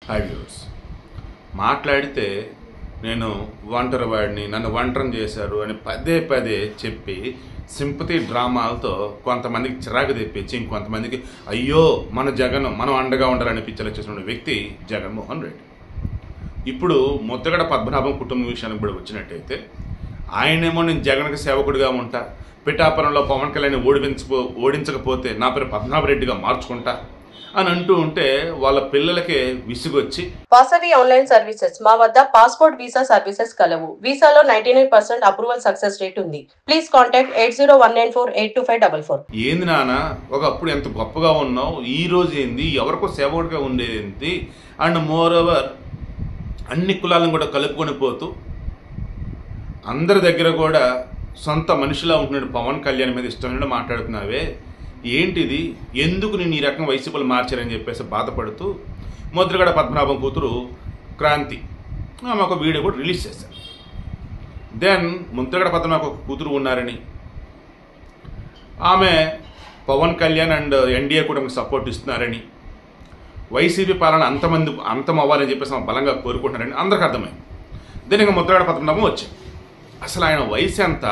హ్యాడ్యూస్ మాట్లాడితే నేను ఒంటరి వాడిని, నన్ను ఒంటరం చేశారు అని పదే పదే చెప్పి సింపతి డ్రామాలతో కొంతమందికి చిరాకు తెప్పించి ఇంకొంతమందికి అయ్యో మన జగన్ మనం అండగా ఉండాలనిపించేలా చేసిన వ్యక్తి జగన్మోహన్ రెడ్డి. ఇప్పుడు ముద్దగడ పద్మనాభం కుటుంబం విషయానికి కూడా వచ్చినట్టయితే ఆయనేమో నేను జగన్కి సేవకుడిగా ఉంటా, పిఠాపురంలో పవన్ కళ్యాణ్ ఓడించకపోతే నా పేరు పద్మనాభరెడ్డిగా మార్చుకుంటా అని అంటూ ఉంటే వాళ్ళ పిల్లలకే విసుగొచ్చి వాసవి ఆన్లైన్ సర్వీసెస్ మా వద్ద పాస్పోర్ట్ వీసా సర్వీసెస్ కలవు. వీసాలో 99% అప్రూవల్ సక్సెస్ రేట్ ఉంది. Please contact 8019482544. ఏంది నాన్న ఒకప్పుడు ఎంత గొప్పగా ఉన్నావు, ఈ రోజు ఏంది, ఎవరికో సేవకుడిగా ఉండేది అండ్ మోర్ ఓవర్ అన్ని కులాలను కూడా కలుపుకొని పోతూ అందరి దగ్గర కూడా సొంత మనిషిలా ఉంటున్నాడు పవన్ కళ్యాణ్ మీద ఇష్టం మాట్లాడుతున్నావే, ఏంటిది, ఎందుకు నేను ఈ రకం వైసీపీలు మార్చారని చెప్పేసి బాధపడుతూ ముద్రగడ పద్మనాభం కూతురు క్రాంతి ఆమె ఒక వీడియో కూడా రిలీజ్ చేశారు. దెన్ ముద్రగడ పద్మనాభం ఒక కూతురు ఉన్నారని ఆమె పవన్ కళ్యాణ్ అండ్ ఎన్డీఏ కూడా సపోర్ట్ ఇస్తున్నారని వైసీపీ పాలన అంతం అవ్వాలని చెప్పేసి ఆమె బలంగా కోరుకుంటున్నారని అందరికీ అర్థమైంది. దెన్ ఇంకా ముద్రగడ పద్మనాభం వచ్చాయి. అసలు ఆయన వయసు ఎంత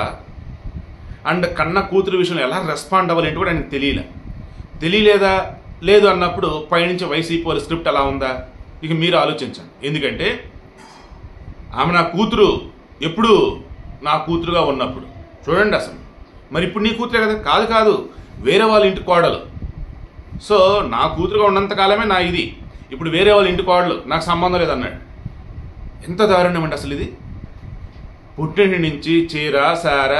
అండ్ కన్న కూతురు విషయంలో ఎలా రెస్పాండ్ అవ్వాలంటే కూడా ఆయనకు తెలియలేదా లేదు అన్నప్పుడు పైనుంచి వైసీపీ వాళ్ళ స్క్రిప్ట్ ఎలా ఉందా ఇక మీరు ఆలోచించండి. ఎందుకంటే ఆమె నా కూతురు ఎప్పుడు నా కూతురుగా ఉన్నప్పుడు చూడండి అసలు, మరి ఇప్పుడు నీ కూతురే కదా, కాదు వేరే వాళ్ళ ఇంటి కోడలు. సో నా కూతురుగా ఉన్నంతకాలమే నా ఇది, ఇప్పుడు వేరే వాళ్ళ ఇంటి కోడలు నాకు సంబంధం లేదన్నాడు. ఎంత దారుణం అండి అసలు ఇది. పుట్టింటి నుంచి చీర సార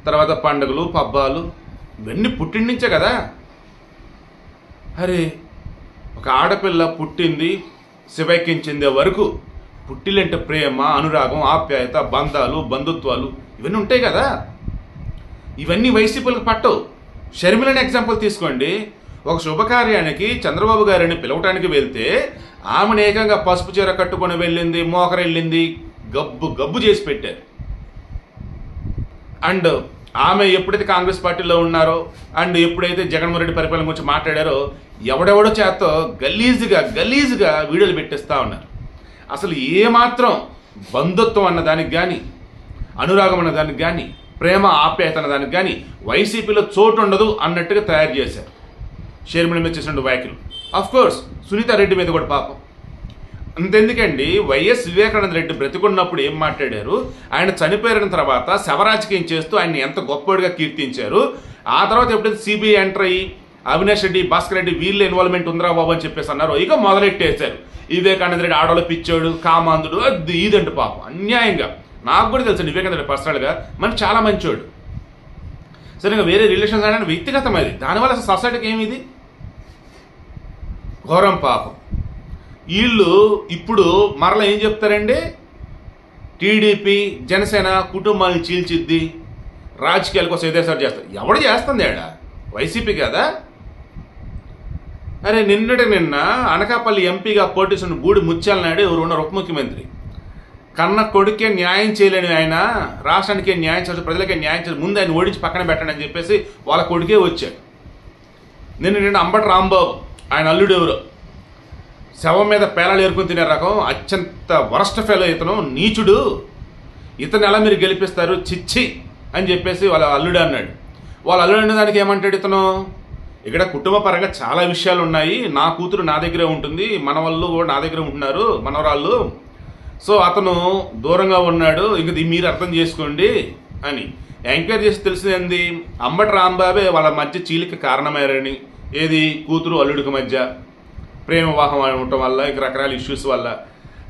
తర్వాత పండుగలు పబ్బాలు ఇవన్నీ పుట్టింటి నుంచే కదా. అరే ఒక ఆడపిల్ల పుట్టింది శివైక్కించిందే వరకు పుట్టిలంటే ప్రేమ అనురాగం ఆప్యాయత బంధాలు బంధుత్వాలు ఇవన్నీ ఉంటాయి కదా. ఇవన్నీ వైసీపీలకు పట్టవు. షర్మిలని ఎగ్జాంపుల్ తీసుకోండి. ఒక శుభకార్యానికి చంద్రబాబు గారిని పిలవటానికి వెళ్తే ఆమెను ఏకంగా పసుపు చీర కట్టుకొని వెళ్ళింది, మోకరెళ్ళింది, గబ్బు చేసి పెట్టారు. అండ్ ఆమె ఎప్పుడైతే కాంగ్రెస్ పార్టీలో ఉన్నారో అండ్ ఎప్పుడైతే జగన్మోహన్ రెడ్డి పరిపాలన గురించి మాట్లాడారో ఎవడెవడో చేత్తో గలీజుగా వీడియోలు పెట్టేస్తూ ఉన్నారు. అసలు ఏమాత్రం బంధుత్వం అన్న దానికి కానీ అనురాగం అన్న దానికి కానీ ప్రేమ ఆప్యాయత అన్న దానికి కానీ వైసీపీలో చోటు ఉండదు అన్నట్టుగా తయారు చేశారు. షర్మిల మీద చేసిన వ్యాఖ్యలు అఫ్కోర్స్ సునీతారెడ్డి మీద కూడా పాపం అంతెందుకండి. వైఎస్ వివేకానంద రెడ్డి బ్రతికున్నప్పుడు ఏం మాట్లాడారు, ఆయన చనిపోయిన తర్వాత శవరాజకీయం చేస్తూ ఆయన్ని ఎంత గొప్పగా కీర్తించారు. ఆ తర్వాత ఎప్పుడైతే సిబిఐ ఎంటర్ అయ్యి అవినాష్ రెడ్డి భాస్కర్ రెడ్డి వీళ్ళ ఇన్వాల్వ్మెంట్ ఉందిరా బాబు అని చెప్పేసి అన్నారు. ఇక మొదలెట్టేశారు వివేకానంద రెడ్డి ఆడవాళ్ళు పిచ్చాడు కామాంధుడు అది ఇదంటే పాపం అన్యాయంగా. నాకు కూడా తెలుసు వివేకానంద రెడ్డి పర్సనల్గా మనకి చాలా మంచోడు. సరే ఇంకా వేరే రిలేషన్స్ అంటే వ్యక్తిగతం అది, దానివల్ల అసలు సొసైటీకి ఏమిది ఘోరం పాపం. వీళ్ళు ఇప్పుడు మరలా ఏం చెప్తారండి, టీడీపీ జనసేన కుటుంబాలను చీల్చిద్ది రాజకీయాల కోసం ఏదేసారి చేస్తారు. ఎవడు చేస్తుంది ఆడ వైసీపీ కదా. అరే నిన్న అనకాపల్లి ఎంపీగా పోటీ చేసిన బూడి ముత్యాల నాయుడు ఎవరు ఉన్నారు ఉప ముఖ్యమంత్రి, కన్న కొడుకే న్యాయం చేయలేని ఆయన రాష్ట్రానికే న్యాయం చేయాలి ప్రజలకే న్యాయం చేయాలి ముందు ఆయన ఓడించి పక్కన పెట్టండి అని చెప్పేసి వాళ్ళ కొడుకే వచ్చాడు. నిన్న అంబటి రాంబాబు ఆయన అల్లుడు ఎవరు శవం మీద పేలాలు ఏరుకుని తినే రకం అత్యంత వరస్ట్ ఫెలో ఇతను నీచుడు, ఇతను ఎలా మీరు గెలిపిస్తారు చిచ్చి అని చెప్పేసి వాళ్ళ అల్లుడు అన్నాడు. వాళ్ళ అల్లుడు అనే దానికి ఏమంటాడు ఇతను, ఇక్కడ కుటుంబ పరంగా చాలా విషయాలు ఉన్నాయి, నా కూతురు నా దగ్గరే ఉంటుంది, మన వాళ్ళు కూడా నా దగ్గర ఉంటున్నారు మనవరాళ్ళు, సో అతను దూరంగా ఉన్నాడు, ఇంక మీరు అర్థం చేసుకోండి అని ఎంక్వైరీ చేసి తెలిసింది అంబటి రాంబాబే వాళ్ళ మధ్య చీలిక కారణమయ్యారని. ఏది కూతురు అల్లుడికి మధ్య ప్రేమ వివాహం ఉండటం వల్ల ఇక రకరకాల ఇష్యూస్ వల్ల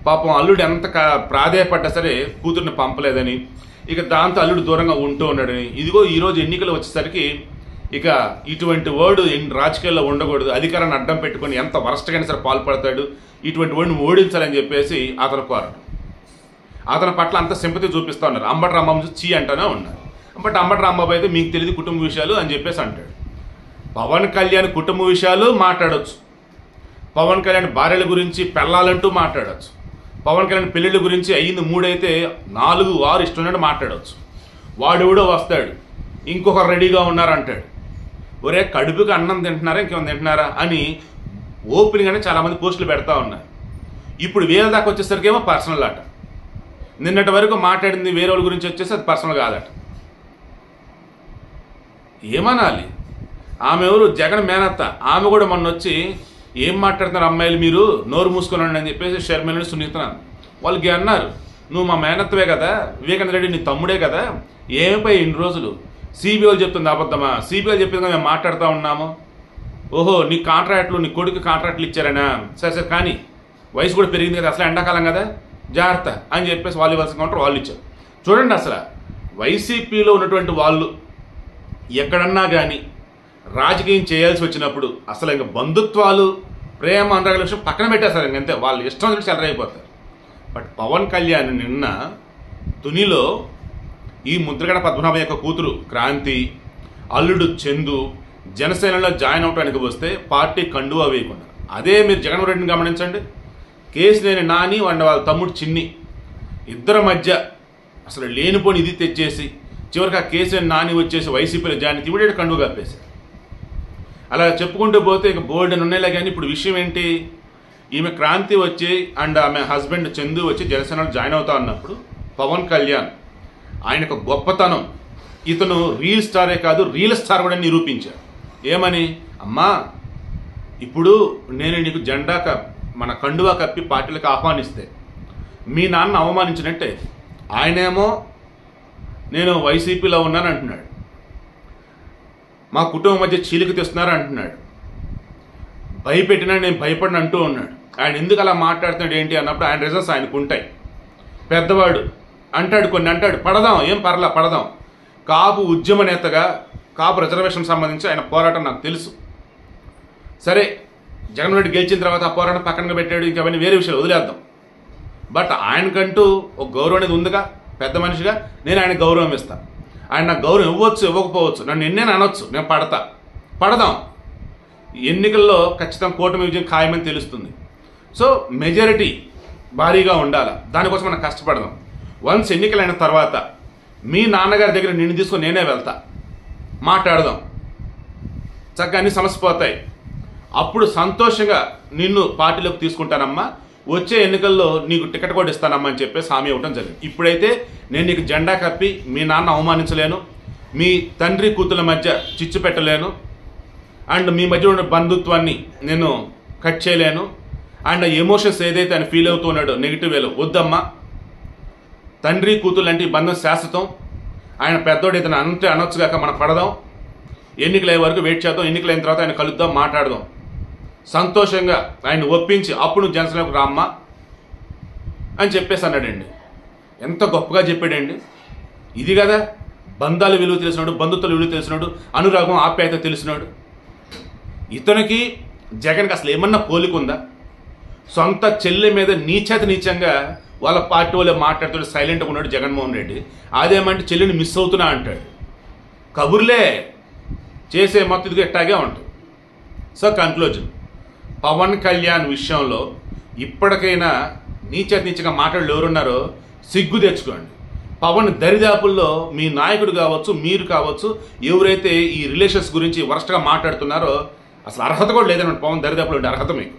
పాపం అల్లుడు ఎంత ప్రాధేయపడ్డా సరే కూతుర్ని పంపలేదని, ఇక దాంతో అల్లుడు దూరంగా ఉంటూ ఉన్నాడని. ఇదిగో ఈరోజు ఎన్నికలు వచ్చేసరికి ఇక ఇటువంటి వర్డ్ రాజకీయాల్లో ఉండకూడదు, అధికారాన్ని అడ్డం పెట్టుకొని ఎంత వరస్ట్గానే సరే పాల్పడతాడు, ఇటువంటి వర్డ్ని ఓడించాలని చెప్పేసి అతను కోరడం. అతని పట్ల అంత సింపతి చూపిస్తూ ఉన్నారు. అంబటి రాంబాబు చీ అంటూనే ఉన్నారు. బట్ అంబటి రాంబాబు అయితే మీకు తెలియదు కుటుంబ విషయాలు అని చెప్పేసి అంటాడు. పవన్ కళ్యాణ్ కుటుంబ విషయాలు మాట్లాడవచ్చు, పవన్ కళ్యాణ్ భార్యల గురించి పెళ్ళాలంటూ మాట్లాడవచ్చు, పవన్ కళ్యాణ్ పెళ్ళిళ్ళ గురించి అయ్యింది 3 అయితే 4, 6 ఇష్టం మాట్లాడవచ్చు. వాడెవడో వస్తాడు ఇంకొకరు రెడీగా ఉన్నారంటాడు. ఒరే కడుపుకి అన్నం తింటున్నారా ఇంకేమైనా తింటున్నారా అని ఓపెన్గానే చాలామంది పోస్టులు పెడతా ఉన్నారు. ఇప్పుడు వేరే దాకా వచ్చేసరికి ఏమో పర్సనల్ అట. నిన్నటి వరకు మాట్లాడింది వేరే వాళ్ళ గురించి వచ్చేసి అది పర్సనల్ కాదట. ఏమనాలి? ఆమె ఎవరు? జగన్ మేనత్త. ఆమె కూడా మొన్న వచ్చి ఏం మాట్లాడుతున్నారు అమ్మాయిలు, మీరు నోరు మూసుకున్నాను అని చెప్పేసి షర్మిలని సునీతనాను వాళ్ళకి అన్నారు, నువ్వు మా మేనత్తవే కదా, వివేకానంద రెడ్డి నీ తమ్ముడే కదా, ఏమైపోయి ఇన్ని రోజులు సిబిఐలు చెప్తుంది అబద్ధమా? సిబిఐలు చెప్పింది మేము మాట్లాడుతూ ఉన్నాము. ఓహో నీ కాంట్రాక్ట్లు, నీ కొడుకు కాంట్రాక్ట్లు ఇచ్చారనా? సరే కానీ వయసు కూడా పెరిగింది కదా, అసలు ఎండాకాలం కదా, జాగ్రత్త అని చెప్పేసి వాళ్ళు ఇవ్వాల్సిన కౌంటర్ వాళ్ళు ఇచ్చారు. చూడండి, అసలు వైసీపీలో ఉన్నటువంటి వాళ్ళు ఎక్కడన్నా కానీ రాజకీయం చేయాల్సి వచ్చినప్పుడు అసలు ఇంకా బంధుత్వాలు, ప్రేమ, అనురాగాల విషయం పక్కన పెట్టేస్తారు. ఇంకంతే, వాళ్ళు ఇష్టం వచ్చి చెలరైపోతారు. బట్ పవన్ కళ్యాణ్ నిన్న తునిలో ఈ ముద్రగడ పద్మనాభం యొక్క కూతురు క్రాంతి, అల్లుడు చందు జనసేనలో జాయిన్ అవడానికి వస్తే పార్టీ కండువా వేయకుండా, అదే మీరు జగన్మోహన్ రెడ్డిని గమనించండి, కేసినేని నాని వాళ్ళ తమ్ముడు చిన్ని ఇద్దరి మధ్య అసలు లేనిపోని ఇది తెచ్చేసి చివరికి ఆ కేసినేని నాని వచ్చేసి వైసీపీలో జాయిన్ అయితే ఇవిడే కండువ కప్పేశారు. అలా చెప్పుకుంటూ పోతే ఇక బోల్డ్ అని ఉన్నాయిలే. కానీ ఇప్పుడు విషయం ఏంటి, ఈమె క్రాంతి వచ్చి అండ్ ఆమె హస్బెండ్ చందు వచ్చి జనసేనలో జాయిన్ అవుతా ఉన్నప్పుడు పవన్ కళ్యాణ్ ఆయనకు గొప్పతనం, ఇతను రీల్ స్టారే కాదు రియల్ స్టార్ కూడా నిరూపించారు. ఏమని? అమ్మా ఇప్పుడు నేను నీకు జెండా మన కండువా కప్పి పార్టీలకు ఆహ్వానిస్తే మీ నాన్న అవమానించినట్టే. ఆయనేమో నేను వైసీపీలో ఉన్నాను అంటున్నాడు, మా కుటుంబం మధ్య చీలిక తెస్తున్నారు అంటున్నాడు, భయపెట్టినా నేను భయపడిన అంటూ ఉన్నాడు. ఆయన ఎందుకు అలా మాట్లాడుతున్నాడు ఏంటి అన్నప్పుడు ఆయన రీజన్స్ ఆయనకు ఉంటాయి. పెద్దవాడు అంటాడు, కొన్ని అంటాడు, పడదాం ఏం పర్లా పడదాం. కాపు ఉద్యమ నేతగా కాపు రిజర్వేషన్ సంబంధించి ఆయన పోరాటం నాకు తెలుసు. సరే జగన్మోహన్ రెడ్డి గెలిచిన తర్వాత ఆ పోరాటం పక్కన పెట్టాడు, ఇంకా అవన్నీ వేరే విషయాలు వదిలేద్దాం. బట్ ఆయనకంటూ ఒక గౌరవం అనేది ఉందిగా, పెద్ద మనిషిగా నేను ఆయన గౌరవం ఇస్తాను. ఆయన నాకు గౌరవం ఇవ్వచ్చు ఇవ్వకపోవచ్చు, నన్ను ఎన్నే అనొచ్చు, నేను పడదాం. ఎన్నికల్లో ఖచ్చితంగా కూటమి విజయం ఖాయమని తెలుస్తుంది. సో మెజారిటీ భారీగా ఉండాలి, దానికోసం మనం కష్టపడదాం. వన్స్ ఎన్నికలైన తర్వాత మీ నాన్నగారి దగ్గర నిన్ను తీసుకొని నేనే వెళ్తా, మాట్లాడదాం, చక్కగా అన్ని సమస్య పోతాయి. అప్పుడు సంతోషంగా నిన్ను పార్టీలోకి తీసుకుంటానమ్మా, వచ్చే ఎన్నికల్లో నీకు టికెట్ కూడా ఇస్తానమ్మా అని చెప్పేసి హామీ ఇవ్వడం జరిగింది. ఇప్పుడైతే నేను నీకు జెండా కప్పి మీ నాన్న అవమానించలేను, మీ తండ్రి కూతుల మధ్య చిచ్చు పెట్టలేను, అండ్ మీ మధ్య ఉన్న బంధుత్వాన్ని నేను కట్ చేయలేను, అండ్ ఎమోషన్స్ ఏదైతే ఆయన ఫీల్ అవుతూ ఉన్నాడో నెగిటివ్ వేలో వద్దమ్మా. తండ్రి కూతురు లాంటి బంధం శాశ్వతం. ఆయన పెద్దోడు ఏదైనా అంటే అనొచ్చుగాక, మనం పడదాం, ఎన్నికలయ్యే వరకు వెయిట్ చేద్దాం, ఎన్నికలైన తర్వాత ఆయన కలుద్దాం, మాట్లాడదాం, సంతోషంగా ఆయన ఒప్పించి అప్పుడు నువ్వు జనసేనకు రామ్మా అని చెప్పేసి అన్నాడండి. ఎంత గొప్పగా చెప్పాడండి. ఇది కదా బంధాల విలువ తెలిసినాడు, బంధుత్వాల విలువ తెలిసినాడు, అనురాగం ఆప్యాయత తెలిసినాడు. ఇతనికి జగన్కి అసలు ఏమన్నా పోలికుందా? సొంత చెల్లె మీద నీచంగా వాళ్ళ పార్టీ వాళ్ళే మాట్లాడుతూ సైలెంట్గా ఉన్నాడు జగన్మోహన్ రెడ్డి. అదేమంటే చెల్లిని మిస్ అవుతున్నా అంటాడు. కబుర్లే చేసే మొత్తం ఇది ఎట్టాగే ఉంటుంది. సో కన్క్లూజన్, పవన్ కళ్యాణ్ విషయంలో ఇప్పటికైనా నీచగా మాట్లాడు ఎవరున్నారో సిగ్గు తెచ్చుకోండి. పవన్ దరిదాపుల్లో మీ నాయకుడు కావచ్చు, మీరు కావచ్చు, ఎవరైతే ఈ రిలేషన్స్ గురించి వరస్ట్గా మాట్లాడుతున్నారో అసలు అర్హత కూడా లేదన్నమాట. పవన్ దరిదాపులో ఉండే అర్హత మీకు